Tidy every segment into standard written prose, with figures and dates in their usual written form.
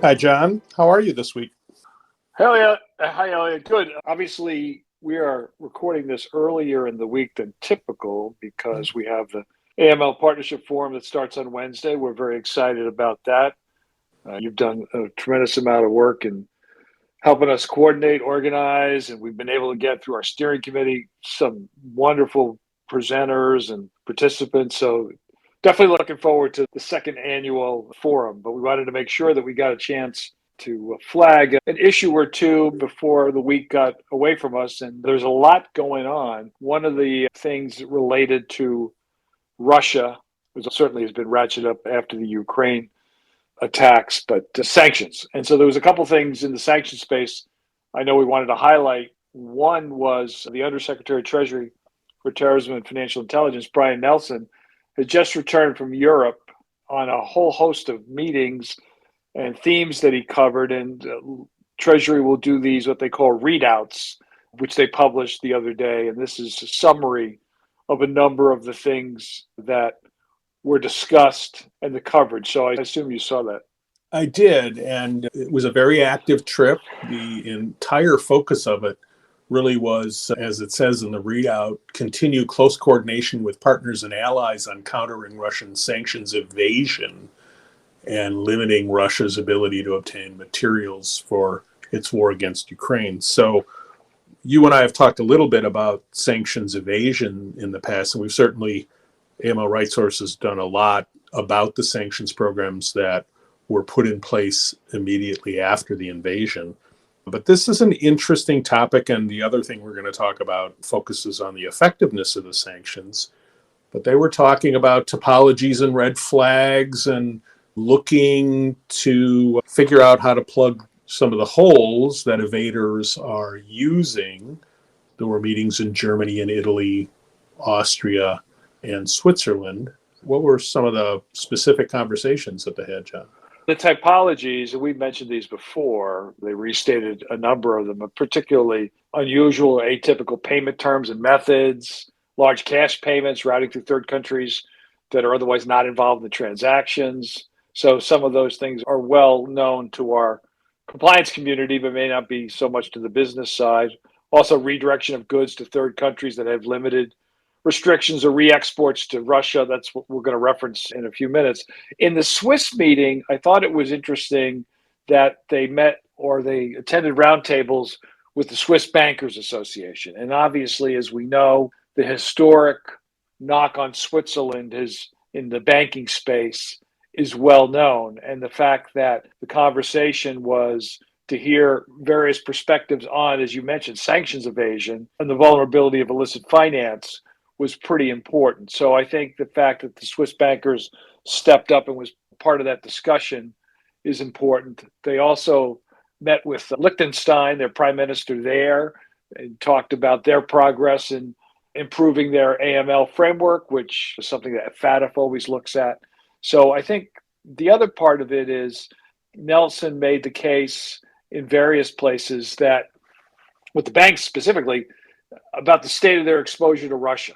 Hi, John. How are you this week? Elliot, hi Elliot. Good. Obviously, we are recording this earlier in the week than typical because we have the AML Partnership Forum that starts on Wednesday. We're very excited about that. You've done a tremendous amount of work in helping us coordinate, organize, and we've been able to get through our steering committee some wonderful presenters and participants. So definitely looking forward to the second annual forum, but we wanted to make sure that we got a chance to flag an issue or two before the week got away from us. And there's a lot going on. One of the things related to Russia, which certainly has been ratcheted up after the Ukraine attacks, but sanctions. And so there was a couple things in the sanction space I know we wanted to highlight. One was the Undersecretary of Treasury for Terrorism and Financial Intelligence, Brian Nelson, had just returned from Europe on a whole host of meetings and themes that he covered. And Treasury will do these, what they call readouts, which they published the other day. And this is a summary of a number of the things that were discussed and the coverage. So I assume you saw that. I did, and it was a very active trip. The entire focus of it really was, as it says in the readout, continue close coordination with partners and allies on countering Russian sanctions evasion and limiting Russia's ability to obtain materials for its war against Ukraine. So you and I have talked a little bit about sanctions evasion in the past, and we've certainly, AML Right Source has done a lot about the sanctions programs that were put in place immediately after the invasion. But this is an interesting topic, and the other thing we're going to talk about focuses on the effectiveness of the sanctions. But they were talking about topologies and red flags and looking to figure out how to plug some of the holes that evaders are using. There were meetings in Germany and Italy, Austria, and Switzerland. What were some of the specific conversations that they had, John? The typologies, and we've mentioned these before, they restated a number of them, but particularly unusual or atypical payment terms and methods, large cash payments routing through third countries that are otherwise not involved in the transactions. So some of those things are well known to our compliance community, but may not be so much to the business side. Also, redirection of goods to third countries that have limited restrictions or re-exports to Russia. That's what we're going to reference in a few minutes. In the Swiss meeting, I thought it was interesting that they met or they attended roundtables with the Swiss Bankers Association. And obviously, as we know, the historic knock on Switzerland is in the banking space is well known. And the fact that the conversation was to hear various perspectives on, as you mentioned, sanctions evasion and the vulnerability of illicit finance was pretty important. So I think the fact that the Swiss bankers stepped up and was part of that discussion is important. They also met with Liechtenstein, their prime minister there, and talked about their progress in improving their AML framework, which is something that FATF always looks at. So I think the other part of it is Nelson made the case in various places that, with the banks specifically, about the state of their exposure to Russia.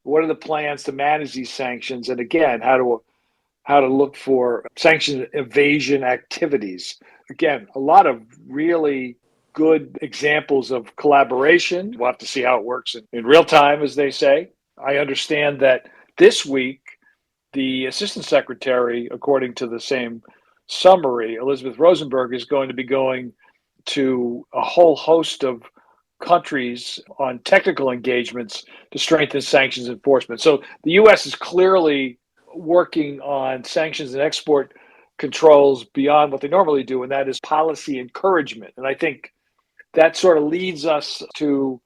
What are the plans to manage these sanctions? And again, how to look for sanction evasion activities. Again, a lot of really good examples of collaboration. We'll have to see how it works in real time, as they say. I understand that this week, the Assistant Secretary, according to the same summary, Elizabeth Rosenberg, is going to be going to a whole host of countries on technical engagements to strengthen sanctions enforcement. So the U.S. is clearly working on sanctions and export controls beyond what they normally do, and that is policy encouragement. And I think that sort of leads us to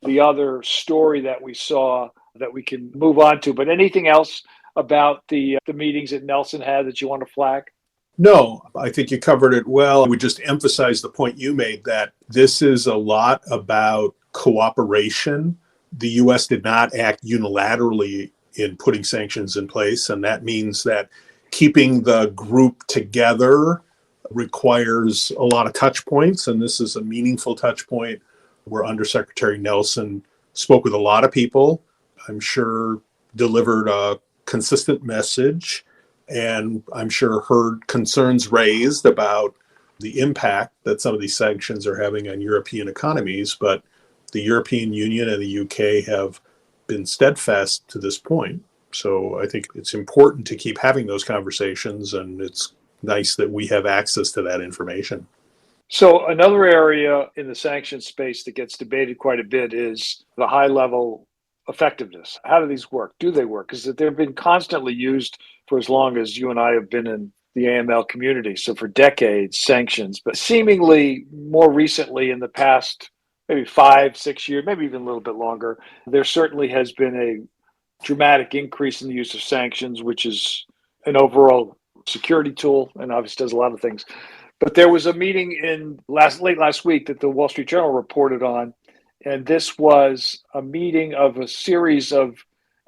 the other story that we saw that we can move on to. But anything else about the meetings that Nelson had that you want to flag? No, I think you covered it well. We just emphasize the point you made that this is a lot about cooperation. The U.S. did not act unilaterally in putting sanctions in place, and that means that keeping the group together requires a lot of touch points, and this is a meaningful touch point where Undersecretary Nelson spoke with a lot of people, I'm sure delivered a consistent message, and I'm sure heard concerns raised about the impact that some of these sanctions are having on European economies, but the European Union and the UK have been steadfast to this point. So I think it's important to keep having those conversations, and it's nice that we have access to that information. So another area in the sanctions space that gets debated quite a bit is the high level effectiveness. How do these work? Do they work? Because they've been constantly used for as long as you and I have been in the AML community. So for decades, sanctions, but seemingly more recently in the past, maybe 5, 6 years, maybe even a little bit longer, there certainly has been a dramatic increase in the use of sanctions, which is an overall security tool and obviously does a lot of things. But there was a meeting late last week that the Wall Street Journal reported on, and this was a meeting of a series of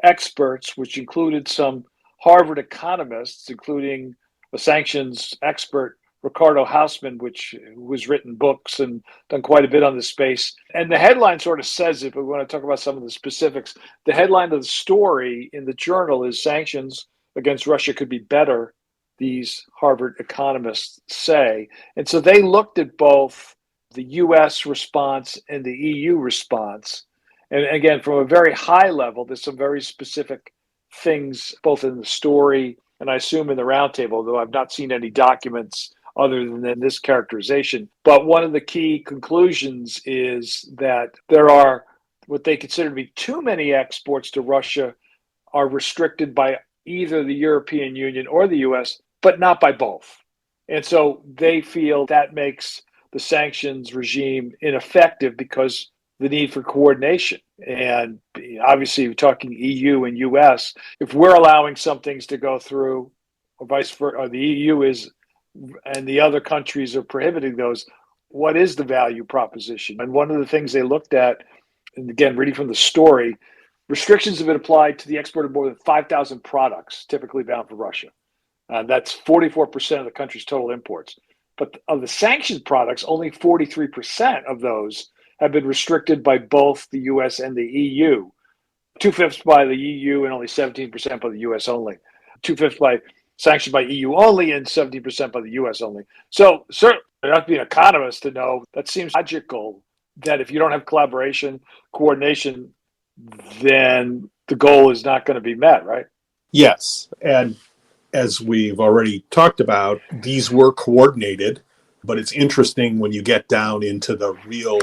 experts, which included some Harvard economists, including a sanctions expert, Ricardo Hausman, who has written books and done quite a bit on this space. And the headline sort of says it, but we want to talk about some of the specifics. The headline of the story in the journal is "Sanctions Against Russia Could Be Better," these Harvard economists say. And so they looked at both the US response and the EU response. And again, from a very high level, there's some very specific things both in the story and I assume in the roundtable, though I've not seen any documents other than this characterization. But one of the key conclusions is that there are what they consider to be too many exports to Russia are restricted by either the European Union or the US, but not by both. And so they feel that makes the sanctions regime ineffective because the need for coordination. And obviously, we're talking EU and US. If we're allowing some things to go through, or vice versa, or the EU is, and the other countries are prohibiting those, what is the value proposition? And one of the things they looked at, and again, reading from the story, restrictions have been applied to the export of more than 5,000 products typically bound for Russia. That's 44% of the country's total imports. But of the sanctioned products, only 43% of those have been restricted by both the US and the EU. 2/5 by the EU and only 17% by the US only. 2/5 by sanctioned by EU only and 17% by the US only. So certainly, you don't have to be an economist to know that seems logical that if you don't have collaboration, coordination, then the goal is not going to be met, right? Yes. And as we've already talked about, these were coordinated, but it's interesting when you get down into the real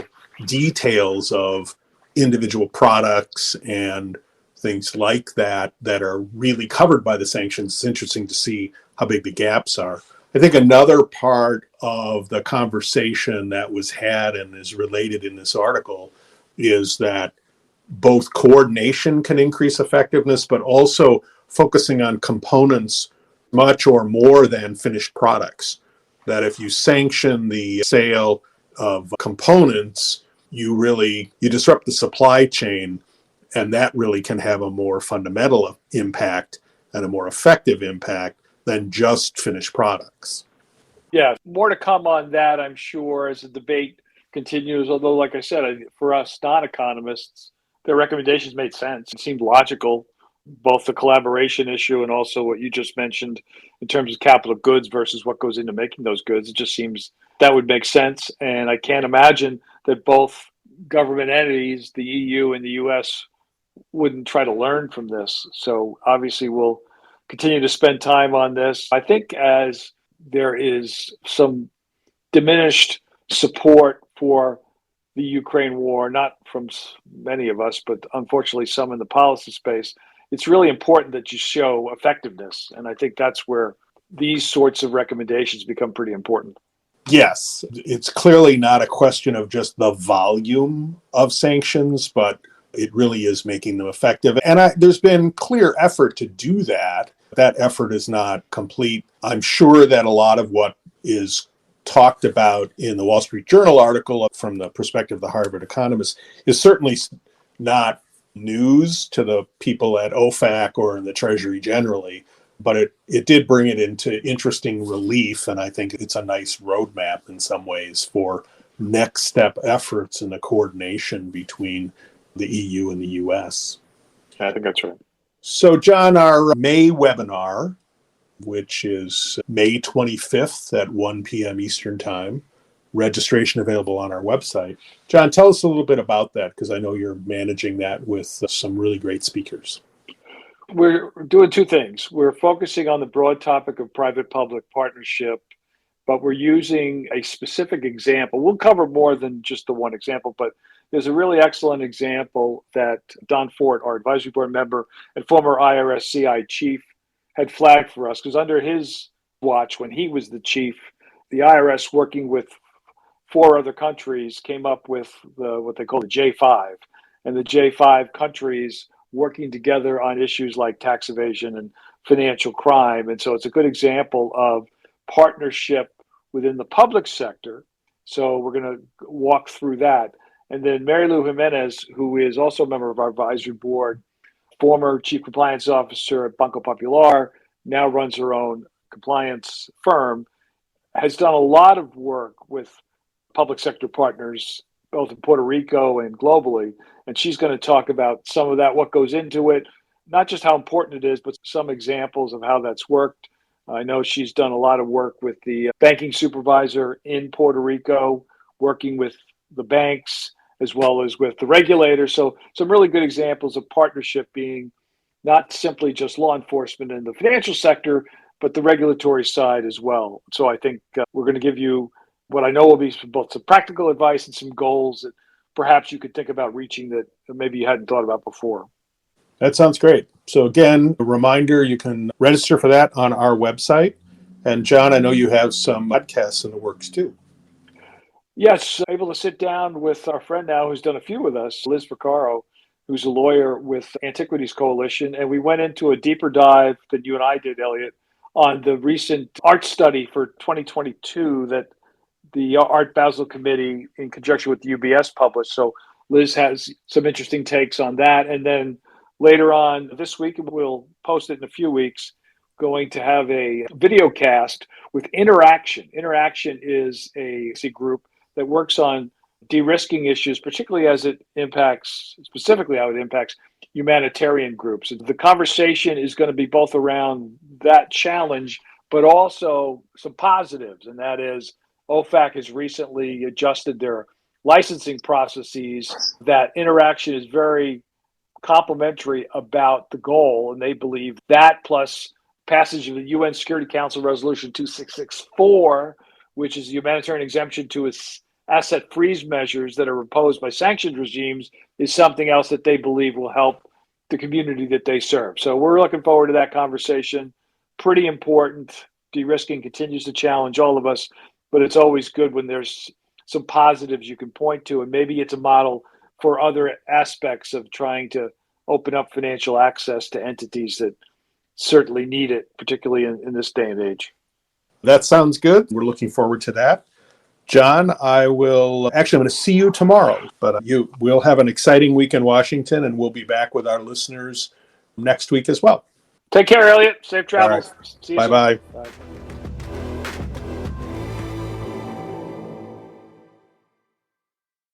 details of individual products and things like that that are really covered by the sanctions. It's interesting to see how big the gaps are. I think another part of the conversation that was had and is related in this article is that both coordination can increase effectiveness, but also focusing on components much or more than finished products. That if you sanction the sale of components, you disrupt the supply chain, and that really can have a more fundamental impact and a more effective impact than just finished products. Yeah, more to come on that, I'm sure, as the debate continues. Although, like I said, for us non-economists, their recommendations made sense. It seemed logical, both the collaboration issue and also what you just mentioned in terms of capital goods versus what goes into making those goods. It just seems that would make sense. And I can't imagine that both government entities, the EU and the US, wouldn't try to learn from this. So obviously we'll continue to spend time on this. I think as there is some diminished support for the Ukraine war, not from many of us, but unfortunately some in the policy space, it's really important that you show effectiveness. And I think that's where these sorts of recommendations become pretty important. Yes, it's clearly not a question of just the volume of sanctions, but it really is making them effective. And there's been clear effort to do that. That effort is not complete. I'm sure that a lot of what is talked about in the Wall Street Journal article from the perspective of the Harvard economists is certainly not news to the people at OFAC or in the Treasury generally, but it did bring it into interesting relief, and I think it's a nice roadmap in some ways for next step efforts in the coordination between the EU and the US. I think that's right. So, John, our May webinar which is May 25th at 1 p.m. Eastern Time. Registration available on our website. John, tell us a little bit about that, because I know you're managing that with some really great speakers. We're doing two things. We're focusing on the broad topic of private-public partnership, but we're using a specific example. We'll cover more than just the one example, but there's a really excellent example that Don Fort, our advisory board member and former IRS CI chief, had flagged for us, because under his watch, when he was the chief, the IRS, working with 4 other countries, came up with what they call the J5, and the J5 countries working together on issues like tax evasion and financial crime. And so it's a good example of partnership within the public sector. So we're going to walk through that. And then Mary Lou Jimenez, who is also a member of our advisory board, former chief compliance officer at Banco Popular, now runs her own compliance firm, has done a lot of work with public sector partners, both in Puerto Rico and globally. And she's going to talk about some of that, what goes into it, not just how important it is, but some examples of how that's worked. I know she's done a lot of work with the banking supervisor in Puerto Rico, working with the banks as well as with the regulators. So some really good examples of partnership being not simply just law enforcement in the financial sector, but the regulatory side as well. So I think we're going to give you what I know will be both some practical advice and some goals that perhaps you could think about reaching that maybe you hadn't thought about before. That sounds great. So again, a reminder, you can register for that on our website. And John, I know you have some podcasts in the works too. Yes, able to sit down with our friend now who's done a few with us, Liz Vaccaro, who's a lawyer with Antiquities Coalition. And we went into a deeper dive than you and I did, Elliot, on the recent art study for 2022 that the Art Basel Committee, in conjunction with the UBS, published. So Liz has some interesting takes on that. And then later on this week, and we'll post it in a few weeks, going to have a video cast with Interaction. Interaction is a group that works on de-risking issues, particularly as it impacts, specifically how it impacts humanitarian groups. The conversation is going to be both around that challenge, but also some positives, and that is OFAC has recently adjusted their licensing processes. That Interaction is very complimentary about the goal, and they believe that plus passage of the UN Security Council Resolution 2664, which is the humanitarian exemption to its asset freeze measures that are imposed by sanctions regimes, is something else that they believe will help the community that they serve. So we're looking forward to that conversation. Pretty important. De-risking continues to challenge all of us, but it's always good when there's some positives you can point to, and maybe it's a model for other aspects of trying to open up financial access to entities that certainly need it, particularly in this day and age. That sounds good. We're looking forward to that. John, I'm going to see you tomorrow, but we'll have an exciting week in Washington, and we'll be back with our listeners next week as well. Take care, Elliot. Safe travels. All right. See you soon. Bye-bye. Bye.